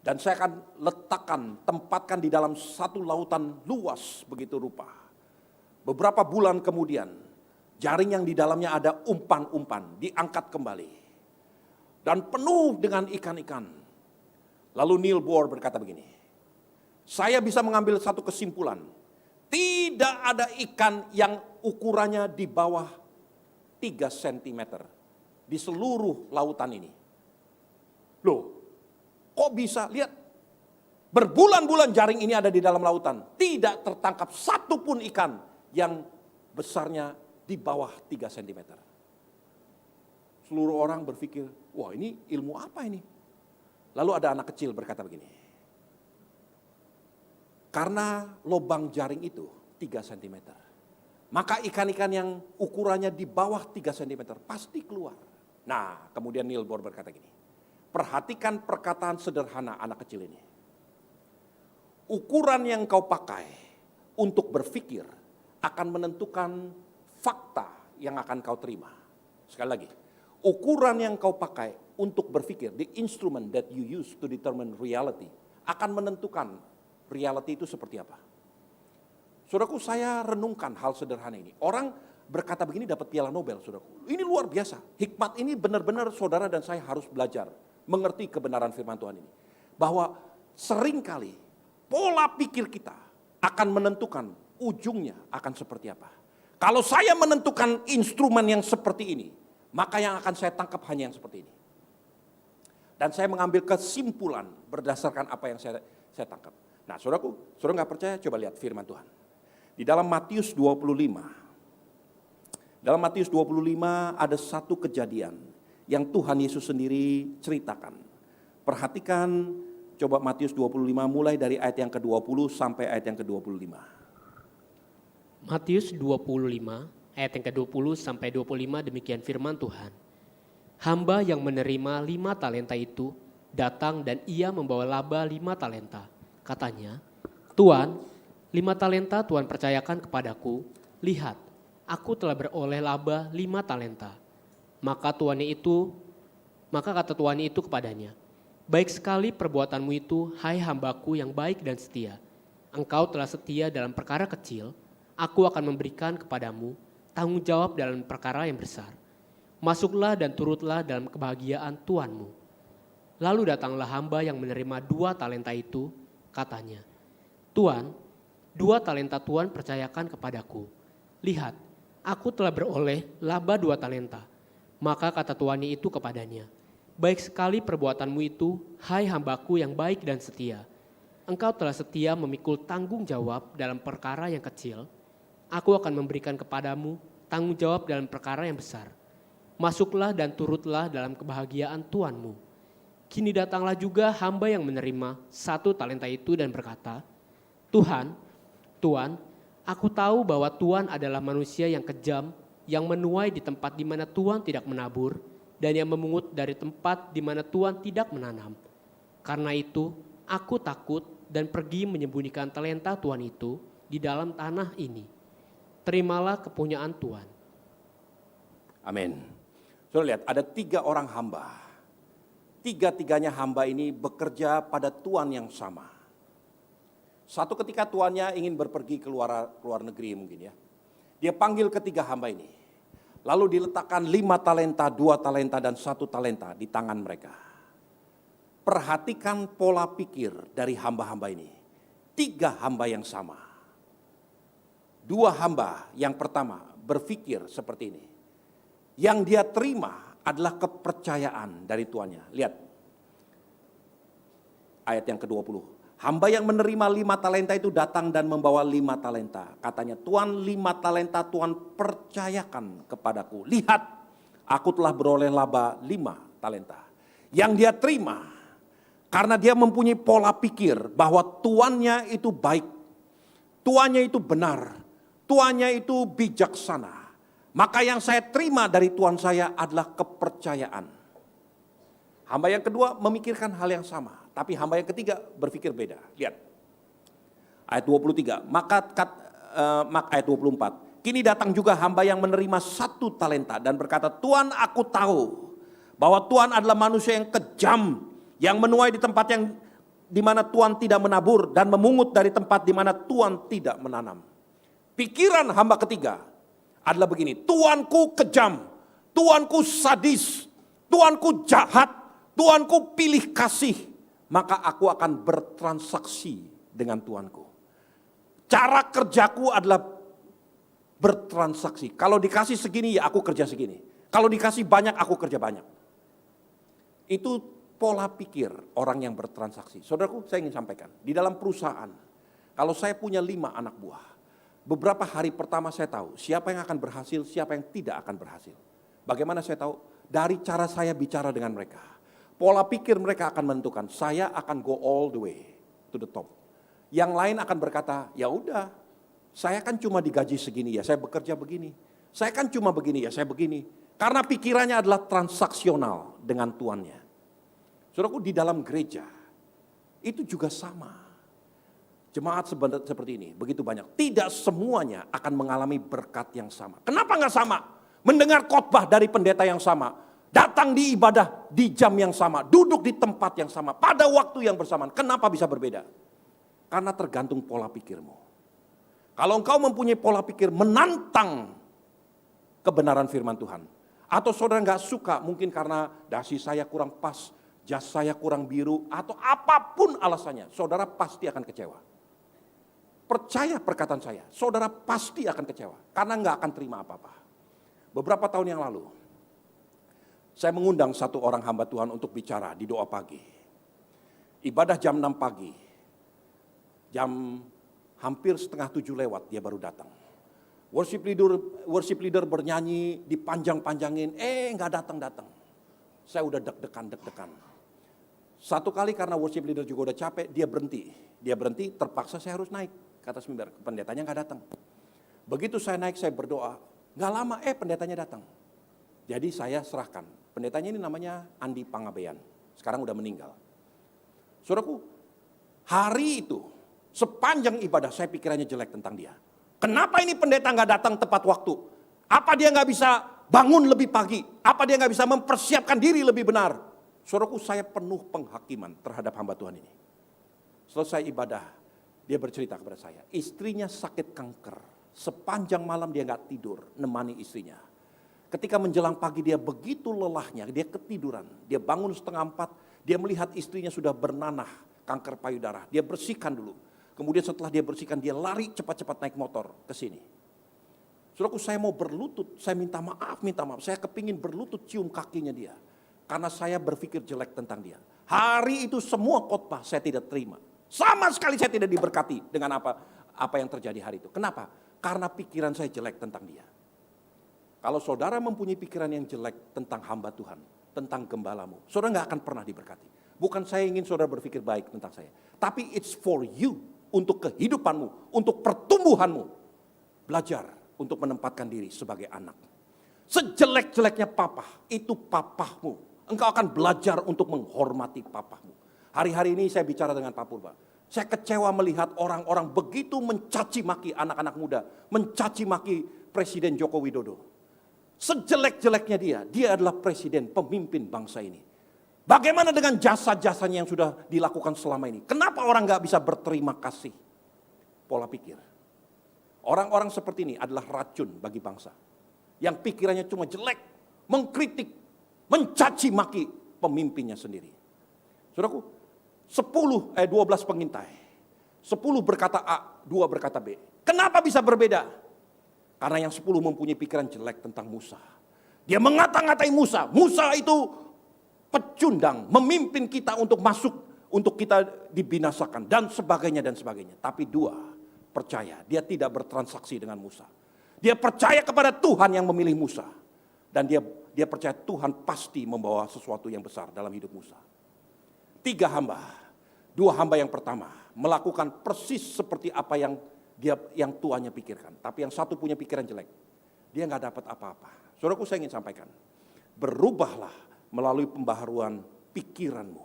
dan saya akan tempatkan di dalam satu lautan luas begitu rupa. Beberapa bulan kemudian, jaring yang di dalamnya ada umpan-umpan diangkat kembali. Dan penuh dengan ikan-ikan. Lalu Niels Bohr berkata begini, saya bisa mengambil satu kesimpulan. Tidak ada ikan yang ukurannya di bawah 3 cm di seluruh lautan ini. Loh, kok bisa? Lihat, berbulan-bulan jaring ini ada di dalam lautan. Tidak tertangkap satupun ikan yang besarnya di bawah 3 cm. Seluruh orang berpikir, wah ini ilmu apa ini? Lalu ada anak kecil berkata begini, karena lubang jaring itu 3 cm, maka ikan-ikan yang ukurannya di bawah 3 cm pasti keluar. Nah, kemudian Niels Bohr berkata gini, perhatikan perkataan sederhana anak kecil ini. Ukuran yang kau pakai untuk berpikir akan menentukan fakta yang akan kau terima. Sekali lagi, ukuran yang kau pakai untuk berpikir, the instrument that you use to determine reality, akan menentukan reality itu seperti apa. Saudaraku, saya renungkan hal sederhana ini. Orang berkata begini dapat piala Nobel, saudaraku. Ini luar biasa. Hikmat ini benar-benar saudara dan saya harus belajar. Mengerti kebenaran firman Tuhan ini. Bahwa seringkali pola pikir kita akan menentukan ujungnya akan seperti apa. Kalau saya menentukan instrumen yang seperti ini, maka yang akan saya tangkap hanya yang seperti ini. Dan saya mengambil kesimpulan berdasarkan apa yang saya tangkap. Nah, saudaraku, saudara nggak percaya? Coba lihat firman Tuhan. Di dalam Matius 25. Dalam Matius 25 ada satu kejadian yang Tuhan Yesus sendiri ceritakan. Perhatikan coba Matius 25 mulai dari ayat yang ke-20 sampai ayat yang ke-25. Matius 25 ayat yang ke-20 sampai 25 demikian firman Tuhan. Hamba yang menerima 5 talenta itu datang dan ia membawa laba 5 talenta. Katanya, Tuan, 5 talenta Tuhan percayakan kepadaku, lihat, aku telah beroleh laba 5 talenta. Maka kata tuannya itu kepadanya, baik sekali perbuatanmu itu, hai hambaku yang baik dan setia. Engkau telah setia dalam perkara kecil, aku akan memberikan kepadamu tanggung jawab dalam perkara yang besar. Masuklah dan turutlah dalam kebahagiaan tuanmu. Lalu datanglah hamba yang menerima 2 talenta itu, katanya, Tuan, 2 talenta Tuan percayakan kepadaku. Lihat, aku telah beroleh laba 2 talenta. Maka kata tuannya itu kepadanya, baik sekali perbuatanmu itu, hai hambaku yang baik dan setia. Engkau telah setia memikul tanggung jawab dalam perkara yang kecil. Aku akan memberikan kepadamu tanggung jawab dalam perkara yang besar. Masuklah dan turutlah dalam kebahagiaan tuanmu. Kini datanglah juga hamba yang menerima 1 talenta itu dan berkata, Tuhan, aku tahu bahwa Tuhan adalah manusia yang kejam, yang menuai di tempat di mana Tuhan tidak menabur, dan yang memungut dari tempat di mana Tuhan tidak menanam. Karena itu, aku takut dan pergi menyembunyikan talenta Tuhan itu di dalam tanah ini. Terimalah kepunyaan Tuhan. Amin. Saudara lihat, ada 3 orang hamba. 3-tiganya hamba ini bekerja pada tuan yang sama. Satu ketika tuannya ingin berpergi ke luar negeri mungkin ya. Dia panggil ketiga hamba ini. Lalu diletakkan 5 talenta, 2 talenta, dan 1 talenta di tangan mereka. Perhatikan pola pikir dari hamba-hamba ini. 3 hamba yang sama. 2 hamba yang pertama berpikir seperti ini. Yang dia terima adalah kepercayaan dari tuannya. Lihat ayat yang ke-20. Hamba yang menerima 5 talenta itu datang dan membawa 5 talenta. Katanya, Tuan, 5 talenta Tuhan percayakan kepadaku. Lihat, aku telah beroleh laba 5 talenta. Yang dia terima, karena dia mempunyai pola pikir bahwa tuannya itu baik, tuannya itu benar, tuannya itu bijaksana. Maka yang saya terima dari Tuhan saya adalah kepercayaan. Hamba yang kedua memikirkan hal yang sama. Tapi hamba yang ketiga berpikir beda. Lihat. Ayat 23. Ayat 24. Kini datang juga hamba yang menerima 1 talenta. Dan berkata, Tuan, aku tahu bahwa Tuhan adalah manusia yang kejam. Yang menuai di tempat yang di mana Tuhan tidak menabur. Dan memungut dari tempat di mana Tuhan tidak menanam. Pikiran hamba ketiga adalah begini, Tuanku kejam, Tuanku sadis, Tuanku jahat, Tuanku pilih kasih, maka aku akan bertransaksi dengan Tuanku. Cara kerjaku adalah bertransaksi. Kalau dikasih segini ya aku kerja segini. Kalau dikasih banyak aku kerja banyak. Itu pola pikir orang yang bertransaksi. Saudaraku, saya ingin sampaikan, di dalam perusahaan, kalau saya punya 5 anak buah, beberapa hari pertama saya tahu siapa yang akan berhasil, siapa yang tidak akan berhasil. Bagaimana saya tahu? Dari cara saya bicara dengan mereka. Pola pikir mereka akan menentukan, saya akan go all the way to the top. Yang lain akan berkata, ya udah, saya kan cuma digaji segini ya, saya bekerja begini. Saya kan cuma begini ya, saya begini. Karena pikirannya adalah transaksional dengan tuannya. Saudaraku, di dalam gereja, itu juga sama. Jemaat seperti ini, begitu banyak. Tidak semuanya akan mengalami berkat yang sama. Kenapa nggak sama? Mendengar khotbah dari pendeta yang sama. Datang di ibadah di jam yang sama. Duduk di tempat yang sama. Pada waktu yang bersamaan. Kenapa bisa berbeda? Karena tergantung pola pikirmu. Kalau engkau mempunyai pola pikir menantang kebenaran firman Tuhan. Atau saudara nggak suka mungkin karena dasi saya kurang pas. Jas saya kurang biru. Atau apapun alasannya. Saudara pasti akan kecewa. Percaya perkataan saya, saudara pasti akan kecewa. Karena nggak akan terima apa-apa. Beberapa tahun yang lalu, saya mengundang 1 orang hamba Tuhan untuk bicara di doa pagi. Ibadah jam 6 pagi. Jam hampir setengah 7 lewat dia baru datang. Worship leader bernyanyi, dipanjang-panjangin, nggak datang-datang. Saya udah deg-degan. 1 kali karena worship leader juga udah capek, dia berhenti, terpaksa saya harus naik. Kata pendetanya nggak datang. Begitu saya naik, saya berdoa. Nggak lama, pendetanya datang. Jadi saya serahkan. Pendetanya ini namanya Andi Pangabean. Sekarang udah meninggal. Saudaraku, hari itu, sepanjang ibadah saya pikirannya jelek tentang dia. Kenapa ini pendeta nggak datang tepat waktu? Apa dia nggak bisa bangun lebih pagi? Apa dia nggak bisa mempersiapkan diri lebih benar? Saudaraku, saya penuh penghakiman terhadap hamba Tuhan ini. Selesai ibadah, dia bercerita kepada saya, istrinya sakit kanker. Sepanjang malam dia nggak tidur, nemani istrinya. Ketika menjelang pagi dia begitu lelahnya, dia ketiduran. Dia bangun 3:30, dia melihat istrinya sudah bernanah kanker payudara. Dia bersihkan dulu. Kemudian setelah dia bersihkan, dia lari cepat-cepat naik motor ke sini. Saudaraku, saya mau berlutut, saya minta maaf. Saya kepingin berlutut cium kakinya dia. Karena saya berpikir jelek tentang dia. Hari itu semua khotbah saya tidak terima. Sama sekali saya tidak diberkati dengan apa yang terjadi hari itu. Kenapa? Karena pikiran saya jelek tentang dia. Kalau saudara mempunyai pikiran yang jelek tentang hamba Tuhan, tentang gembalamu, saudara nggak akan pernah diberkati. Bukan saya ingin saudara berpikir baik tentang saya. Tapi it's for you, untuk kehidupanmu, untuk pertumbuhanmu. Belajar untuk menempatkan diri sebagai anak. Sejelek-jeleknya papa, itu papahmu. Engkau akan belajar untuk menghormati papahmu. Hari-hari ini saya bicara dengan Pak Purba. Saya kecewa melihat orang-orang begitu mencaci maki anak-anak muda, mencaci maki Presiden Joko Widodo. Sejelek-jeleknya dia adalah presiden, pemimpin bangsa ini. Bagaimana dengan jasa-jasanya yang sudah dilakukan selama ini? Kenapa orang gak bisa berterima kasih? Pola pikir. Orang-orang seperti ini adalah racun bagi bangsa. Yang pikirannya cuma jelek, mengkritik, mencaci maki pemimpinnya sendiri. Saudaraku, 12 pengintai. 10 berkata A, 2 berkata B. Kenapa bisa berbeda? Karena yang 10 mempunyai pikiran jelek tentang Musa. Dia mengata-ngatai Musa. Musa itu pecundang, memimpin kita untuk masuk, untuk kita dibinasakan dan sebagainya dan sebagainya. Tapi 2 percaya, dia tidak bertransaksi dengan Musa. Dia percaya kepada Tuhan yang memilih Musa. Dan dia percaya Tuhan pasti membawa sesuatu yang besar dalam hidup Musa. 3 hamba. 2 hamba yang pertama melakukan persis seperti apa yang tuannya pikirkan. Tapi yang satu punya pikiran jelek. Dia nggak dapat apa-apa. Saudaraku, saya ingin sampaikan. Berubahlah melalui pembaharuan pikiranmu.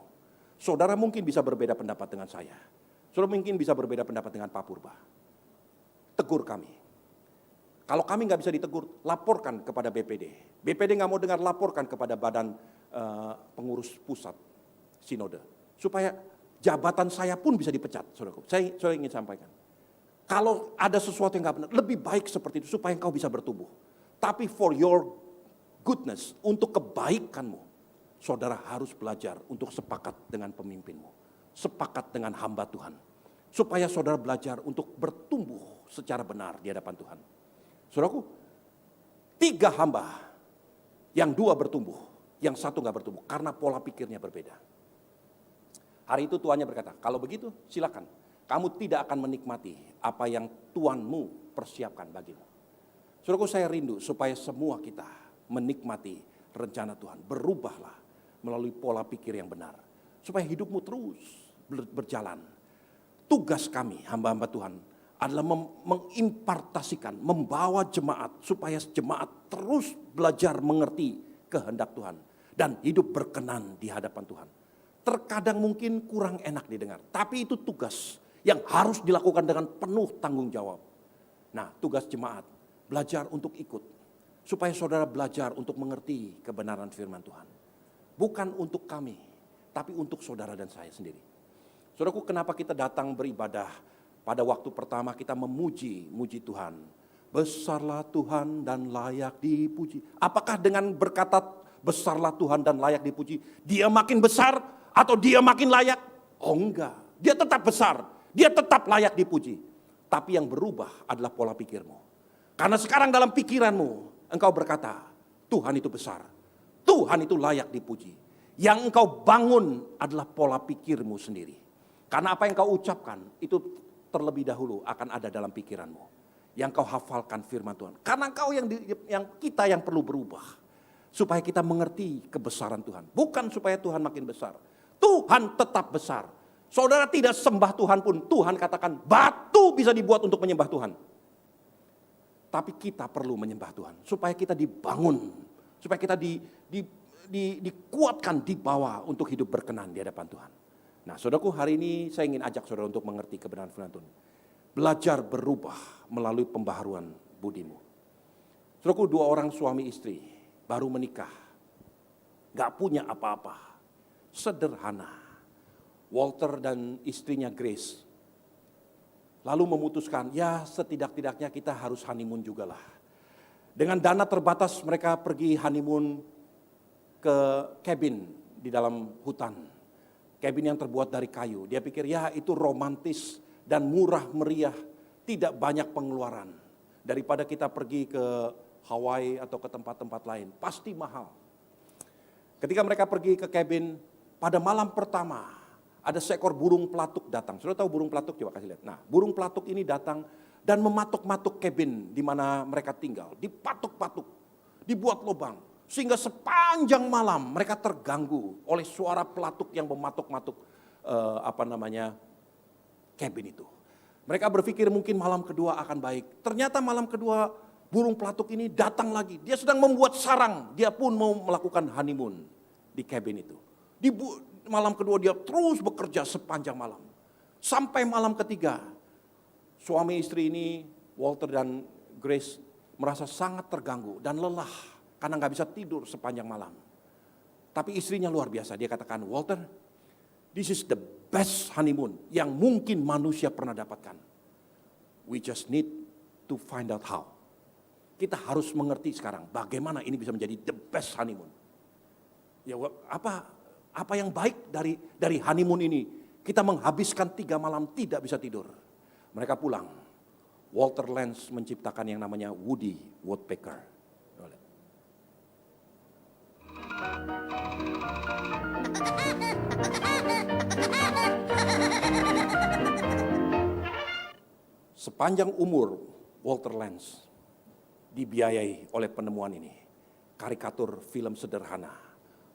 Saudara mungkin bisa berbeda pendapat dengan saya. Saudara mungkin bisa berbeda pendapat dengan Pak Purba. Tegur kami. Kalau kami nggak bisa ditegur, laporkan kepada BPD. BPD nggak mau dengar, laporkan kepada badan pengurus pusat sinode. Supaya jabatan saya pun bisa dipecat, saudaraku. Saya ingin sampaikan. Kalau ada sesuatu yang nggak benar, lebih baik seperti itu supaya engkau bisa bertumbuh. Tapi for your goodness, untuk kebaikanmu, saudara harus belajar untuk sepakat dengan pemimpinmu. Sepakat dengan hamba Tuhan. Supaya saudara belajar untuk bertumbuh secara benar di hadapan Tuhan. Saudaraku, 3 hamba, yang 2 bertumbuh, yang 1 nggak bertumbuh karena pola pikirnya berbeda. Hari itu tuannya berkata, kalau begitu silakan, kamu tidak akan menikmati apa yang Tuanmu persiapkan bagimu. Saudaraku, saya rindu supaya semua kita menikmati rencana Tuhan. Berubahlah melalui pola pikir yang benar, supaya hidupmu terus berjalan. Tugas kami, hamba-hamba Tuhan, adalah mengimpartasikan, membawa jemaat, supaya jemaat terus belajar mengerti kehendak Tuhan. Dan hidup berkenan di hadapan Tuhan. Terkadang mungkin kurang enak didengar, tapi itu tugas yang harus dilakukan dengan penuh tanggung jawab. Nah, tugas jemaat, belajar untuk ikut. Supaya saudara belajar untuk mengerti kebenaran firman Tuhan. Bukan untuk kami, tapi untuk saudara dan saya sendiri. Saudaraku, kenapa kita datang beribadah pada waktu pertama kita memuji Tuhan. Besarlah Tuhan dan layak dipuji. Apakah dengan berkata besarlah Tuhan dan layak dipuji, dia makin besar atau dia makin layak? Oh enggak, dia tetap besar, dia tetap layak dipuji. Tapi yang berubah adalah pola pikirmu. Karena sekarang dalam pikiranmu, engkau berkata, Tuhan itu besar, Tuhan itu layak dipuji. Yang engkau bangun adalah pola pikirmu sendiri. Karena apa yang engkau ucapkan, itu terlebih dahulu akan ada dalam pikiranmu. Yang kau hafalkan firman Tuhan. Karena engkau kita yang perlu berubah. Supaya kita mengerti kebesaran Tuhan. Bukan supaya Tuhan makin besar. Tuhan tetap besar. Saudara tidak sembah Tuhan pun, Tuhan katakan batu bisa dibuat untuk menyembah Tuhan. Tapi kita perlu menyembah Tuhan. Supaya kita dibangun. Supaya kita dikuatkan di bawah untuk hidup berkenan di hadapan Tuhan. Nah, saudaraku, hari ini saya ingin ajak saudara untuk mengerti kebenaran firman Tuhan. Belajar berubah melalui pembaharuan budimu. Saudaraku, 2 orang suami istri baru menikah. Gak punya apa-apa. Sederhana. Walter dan istrinya Grace. Lalu memutuskan, ya setidak-tidaknya kita harus honeymoon juga lah. Dengan dana terbatas mereka pergi honeymoon ke cabin di dalam hutan. Cabin yang terbuat dari kayu. Dia pikir ya itu romantis dan murah meriah. Tidak banyak pengeluaran. Daripada kita pergi ke Hawaii atau ke tempat-tempat lain. Pasti mahal. Ketika mereka pergi ke cabin, pada malam pertama ada seekor burung pelatuk datang. Sudah tahu burung pelatuk? Coba kasih lihat. Nah, burung pelatuk ini datang dan mematuk-matuk cabin di mana mereka tinggal. Dipatuk-patuk, dibuat lubang. Sehingga sepanjang malam mereka terganggu oleh suara pelatuk yang mematuk-matuk cabin itu. Mereka berpikir mungkin malam kedua akan baik. Ternyata malam kedua burung pelatuk ini datang lagi. Dia sedang membuat sarang. Dia pun mau melakukan honeymoon di cabin itu. Di malam kedua dia terus bekerja sepanjang malam. Sampai malam ketiga, suami istri ini, Walter dan Grace, merasa sangat terganggu dan lelah karena nggak bisa tidur sepanjang malam. Tapi istrinya luar biasa, dia katakan, Walter, this is the best honeymoon yang mungkin manusia pernah dapatkan. We just need to find out how. Kita harus mengerti sekarang bagaimana ini bisa menjadi the best honeymoon. Ya, apa yang baik dari honeymoon ini? Kita menghabiskan 3 malam tidak bisa tidur. Mereka pulang. Walter Lantz menciptakan yang namanya Woody Woodpecker. Sepanjang umur Walter Lantz dibiayai oleh penemuan ini. Karikatur film sederhana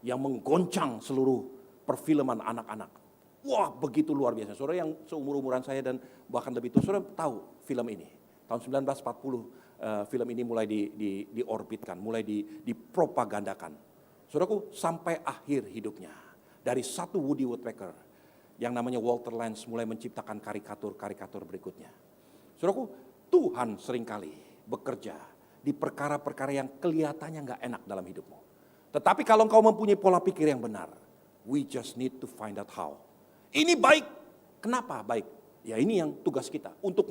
yang menggoncang seluruh perfilman anak-anak. Wah, begitu luar biasa. Saudara yang seumur-umuran saya dan bahkan lebih tua, saudara tahu film ini. Tahun 1940 film ini mulai diorbitkan, mulai dipropagandakan. Saudaraku, sampai akhir hidupnya. Dari satu Woody Woodpecker yang namanya Walter Lantz mulai menciptakan karikatur-karikatur berikutnya. Saudaraku, Tuhan seringkali bekerja di perkara-perkara yang kelihatannya nggak enak dalam hidupmu. Tetapi kalau engkau mempunyai pola pikir yang benar, we just need to find out how. Ini baik. Kenapa baik? Ya ini yang tugas kita. Untuk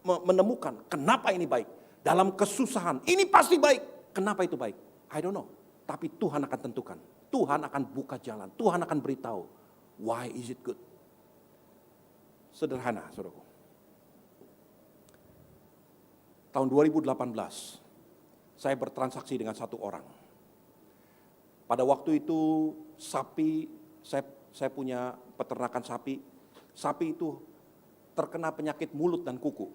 menemukan kenapa ini baik. Dalam kesusahan, ini pasti baik. Kenapa itu baik? I don't know. Tapi Tuhan akan tentukan. Tuhan akan buka jalan. Tuhan akan beritahu. Why is it good? Sederhana, saudaraku. Tahun 2018, saya bertransaksi dengan satu orang. Pada waktu itu sapi, saya punya peternakan sapi. Sapi itu terkena penyakit mulut dan kuku.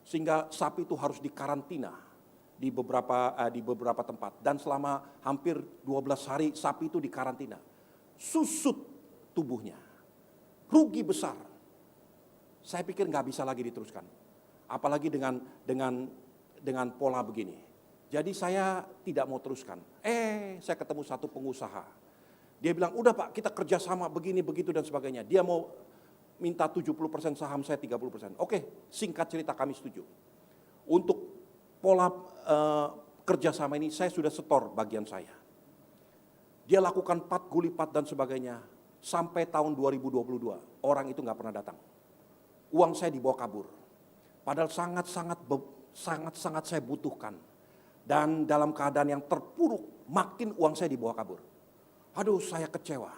Sehingga sapi itu harus dikarantina di beberapa tempat. Dan selama hampir 12 hari sapi itu dikarantina. Susut tubuhnya. Rugi besar. Saya pikir nggak bisa lagi diteruskan. Apalagi dengan pola begini. Jadi saya tidak mau teruskan. Saya ketemu satu pengusaha. Dia bilang, udah Pak, kita kerjasama begini, begitu dan sebagainya. Dia mau minta 70% saham, saya 30%. Oke, singkat cerita kami setuju. Untuk pola kerjasama ini saya sudah setor bagian saya. Dia lakukan 4 kali lipat dan sebagainya. Sampai tahun 2022, orang itu nggak pernah datang. Uang saya dibawa kabur. Padahal sangat saya butuhkan. Dan dalam keadaan yang terpuruk, makin uang saya dibawa kabur. Aduh, saya kecewa.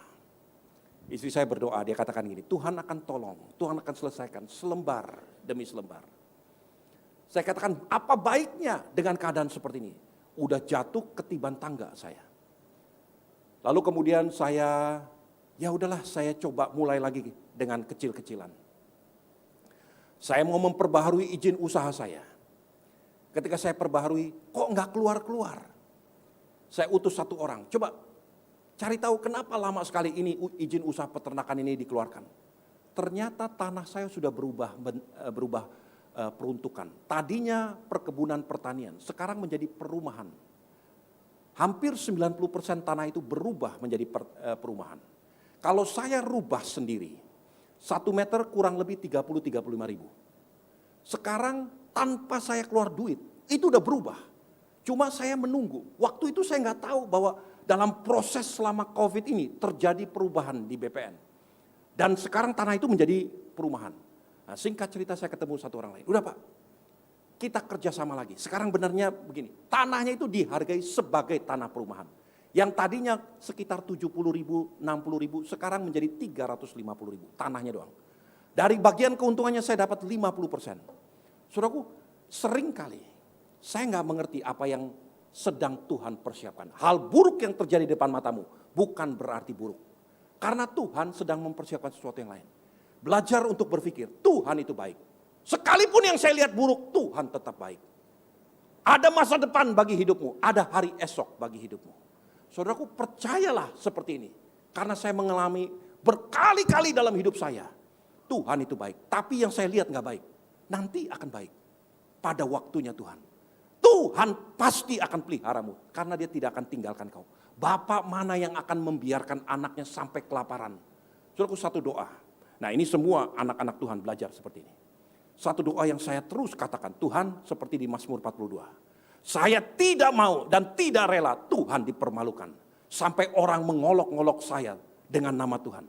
Istri saya berdoa, dia katakan gini, Tuhan akan tolong, Tuhan akan selesaikan selembar demi selembar. Saya katakan, apa baiknya dengan keadaan seperti ini? Udah jatuh ketiban tangga saya. Lalu kemudian saya, ya udahlah saya coba mulai lagi dengan kecil-kecilan. Saya mau memperbaharui izin usaha saya. Ketika saya perbaharui, kok nggak keluar-keluar? Saya utus satu orang, coba cari tahu kenapa lama sekali ini izin usaha peternakan ini dikeluarkan. Ternyata tanah saya sudah berubah peruntukan. Tadinya perkebunan pertanian, sekarang menjadi perumahan. Hampir 90% tanah itu berubah menjadi perumahan. Kalau saya rubah sendiri, 1 meter kurang lebih 30-35 ribu. Sekarang tanpa saya keluar duit, itu udah berubah. Cuma saya menunggu. Waktu itu saya nggak tahu bahwa dalam proses selama COVID ini terjadi perubahan di BPN. Dan sekarang tanah itu menjadi perumahan. Nah, singkat cerita saya ketemu satu orang lain. Udah Pak, kita kerjasama lagi. Sekarang benarnya begini, tanahnya itu dihargai sebagai tanah perumahan. Yang tadinya sekitar 70 ribu, 60 ribu, sekarang menjadi 350 ribu, tanahnya doang. Dari bagian keuntungannya saya dapat 50%. Saudaraku, sering kali saya nggak mengerti apa yang sedang Tuhan persiapkan. Hal buruk yang terjadi di depan matamu bukan berarti buruk. Karena Tuhan sedang mempersiapkan sesuatu yang lain. Belajar untuk berpikir, Tuhan itu baik. Sekalipun yang saya lihat buruk, Tuhan tetap baik. Ada masa depan bagi hidupmu, ada hari esok bagi hidupmu. Saudaraku, percayalah seperti ini. Karena saya mengalami berkali-kali dalam hidup saya. Tuhan itu baik, tapi yang saya lihat nggak baik. Nanti akan baik. Pada waktunya Tuhan. Tuhan pasti akan peliharamu. Karena dia tidak akan tinggalkan kau. Bapak mana yang akan membiarkan anaknya sampai kelaparan? Saudaraku, satu doa. Nah, ini semua anak-anak Tuhan belajar seperti ini. Satu doa yang saya terus katakan, Tuhan, seperti di Mazmur 42. Saya tidak mau dan tidak rela Tuhan dipermalukan. Sampai orang mengolok-ngolok saya dengan nama Tuhan.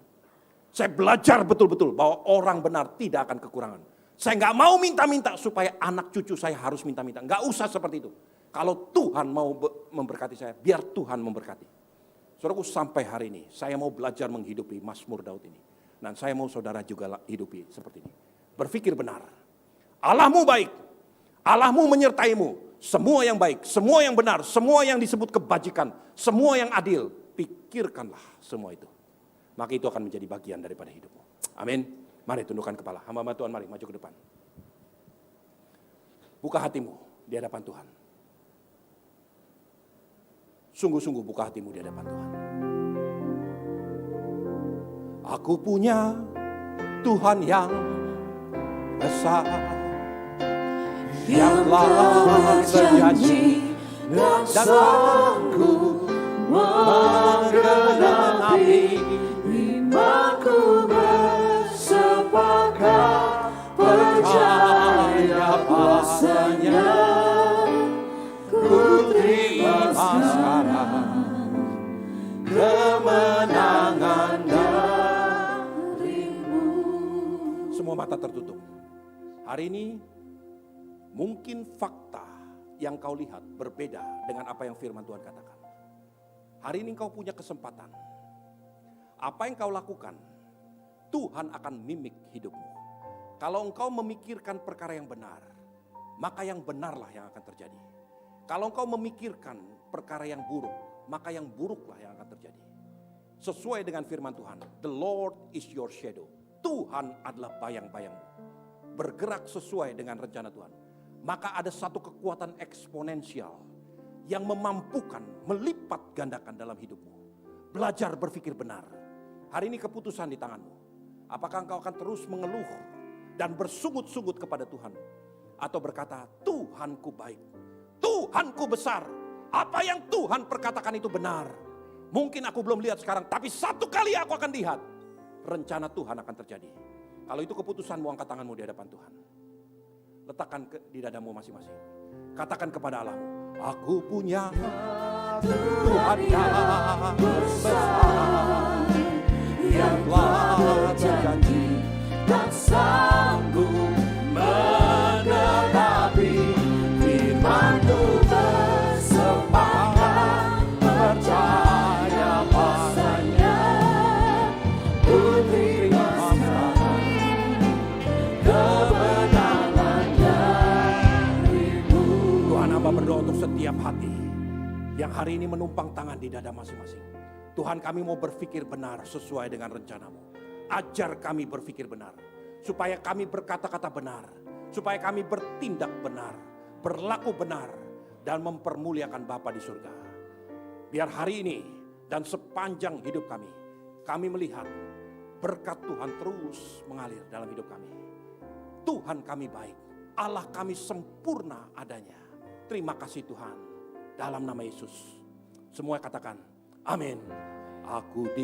Saya belajar betul-betul bahwa orang benar tidak akan kekurangan. Saya nggak mau minta-minta supaya anak cucu saya harus minta-minta. Nggak usah seperti itu. Kalau Tuhan mau memberkati saya, biar Tuhan memberkati. Saudaraku, sampai hari ini saya mau belajar menghidupi Mazmur Daud ini. Dan saya mau saudara juga hidupi seperti ini. Berpikir benar. Allahmu baik. Allahmu menyertaimu. Semua yang baik, semua yang benar, semua yang disebut kebajikan, semua yang adil. Pikirkanlah semua itu. Maka itu akan menjadi bagian daripada hidupmu. Amin. Mari tundukkan kepala. Hamba-hamba Tuhan, mari maju ke depan. Buka hatimu di hadapan Tuhan. Sungguh-sungguh buka hatimu di hadapan Tuhan. Aku punya Tuhan yang besar, yang telah berjanji dan sanggup menggenapi imanku bersepakat percaya padanya. Ku terima sekarang kemenangan darimu. Semua mata tertutup. Hari ini mungkin fakta yang kau lihat berbeda dengan apa yang firman Tuhan katakan. Hari ini kau punya kesempatan. Apa yang kau lakukan, Tuhan akan mimik hidupmu. Kalau engkau memikirkan perkara yang benar, maka yang benarlah yang akan terjadi. Kalau engkau memikirkan perkara yang buruk, maka yang buruklah yang akan terjadi. Sesuai dengan firman Tuhan, the Lord is your shadow. Tuhan adalah bayang-bayangmu. Bergerak sesuai dengan rencana Tuhan. Maka ada satu kekuatan eksponensial yang memampukan melipat gandakan dalam hidupmu. Belajar berpikir benar. Hari ini keputusan di tanganmu. Apakah engkau akan terus mengeluh dan bersungut-sungut kepada Tuhan? Atau berkata, Tuhanku baik, Tuhanku besar. Apa yang Tuhan perkatakan itu benar. Mungkin aku belum lihat sekarang, tapi satu kali aku akan lihat. Rencana Tuhan akan terjadi. Kalau itu keputusanmu, angkat tanganmu di hadapan Tuhan. Letakkan di dadamu masing-masing. Katakan kepada Allahmu, aku punya Tuhan yang besar, yang telah berjanji dan sanggup menggenapi firman-Mu, bersepakat percaya padanya. Ku terima sekarang kemenangan darimu. Tuhan, hamba berdoa untuk setiap hati yang hari ini menumpang tangan di dada masing-masing. Tuhan, kami mau berpikir benar sesuai dengan rencana-Mu. Ajar kami berpikir benar, supaya kami berkata-kata benar, supaya kami bertindak benar, berlaku benar, dan mempermuliakan Bapa di surga. Biar hari ini dan sepanjang hidup kami melihat berkat Tuhan terus mengalir dalam hidup kami. Tuhan kami baik, Allah kami sempurna adanya. Terima kasih Tuhan, dalam nama Yesus. Semua katakan, amin. Aku di